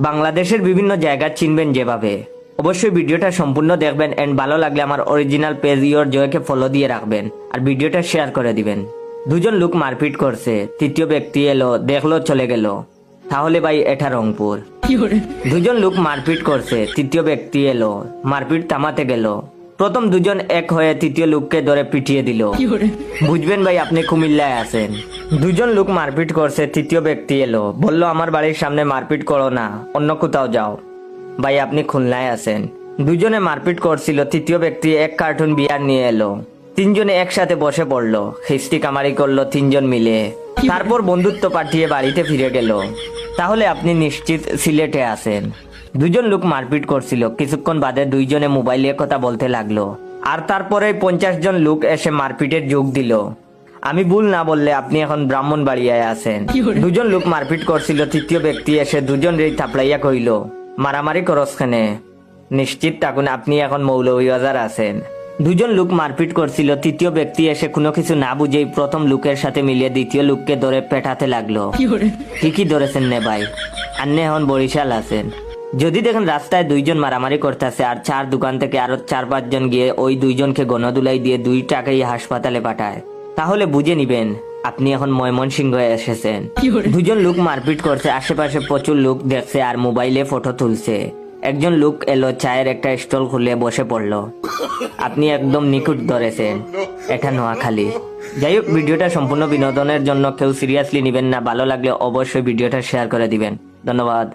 বাংলাদেশের বিভিন্ন জায়গা চিনবেন যেভাবে। অবশ্যই ভিডিওটা সম্পূর্ণ দেখবেন এন্ড ভালো লাগলে আমার অরিজিনাল পেজ ইওর জয়কে ফলো দিয়ে রাখবেন আর ভিডিওটা শেয়ার করে দিবেন। দুজন লোক মারপিট করছে, তৃতীয় ব্যক্তি এলো, দেখলো, চলে গেল। তাহলে ভাই এটা রংপুর। দুজন লোক মারপিট করছে, তৃতীয় ব্যক্তি এলো, মারপিট থামাতে গেল। প্রথম দুজন এক হয়ে তৃতীয় লোককে ধরে পিটিয়ে দিল। বুঝবেন ভাই আপনি কুমিল্লায় আছেন। দুজন লোক মারপিট করছে, তৃতীয় ব্যক্তি এলো, বলল আমার বাড়ির সামনে মারপিট করো না, অন্য কোথাও যাও। ভাই আপনি খুলনায় আছেন। দুজনে মারপিট করছিল, তৃতীয় ব্যক্তি এক কার্টুন বিয়ার নিয়ে এলো। তিনজনে একসাথে বসে পড়লো, খিস্তি কামারি করলো তিনজন মিলে। তারপর বন্ধুত্ব পাঠিয়ে বাড়িতে ফিরে গেল। তাহলে আপনি নিশ্চিত সিলেটে আছেন। দুজন লোক মারপিট করছিল, কিছুক্ষণ বাদে দুইজনে মোবাইলে কথা বলতে লাগলো। আর তারপরে 50 জন লোক এসে মারপিটের যোগ দিল। আমি ভুল না বললে আপনি এখন ব্রাহ্মণবাড়িয়ায় আছেন। দুজন লোক মারপিট করছিল, তৃতীয় ব্যক্তি এসে দুজন রে থাপড়াইয়া কইল মারামারি করস খানে। নিশ্চিত থাকুন আপনি এখন মৌলভীবাজার আছেন। দুজন লোক মারপিট করছিল, তৃতীয় ব্যক্তি এসে কোনো কিছু না বুঝেই প্রথম লোকের সাথে মিলিয়ে দ্বিতীয় লোককে ধরে পেটাতে লাগলো। ঠিকই ধরেছেন নে ভাই, আন্নে এখন বরিশাল আছেন। যদি দেখেন রাস্তায় দুইজন মারামারি করতেছে আর চার দোকান থেকে আরো 4-5 জন গিয়ে ওই দুইজনকে গণদুলাই দিয়ে 2 টাকায় হাসপাতালে পাঠায়, তাহলে বুঝে নিবেন আপনি এখন ময়মনসিংহ এসেছেন। দুজন লোক মারপিট করছে, আশেপাশে প্রচুর লোক দেখছে আর মোবাইলে ফটো তুলছে। একজন লোক এলো, চায়ের একটা স্টল খুলে বসে পড়লো। আপনি একদম নিখুঁত ধরেছেন, এটা নোয়াখালী। যাই হোক, ভিডিওটা সম্পূর্ণ বিনোদনের জন্য, কেউ সিরিয়াসলি নিবেন না। ভালো লাগলে অবশ্যই ভিডিওটা শেয়ার করে দিবেন। ধন্যবাদ।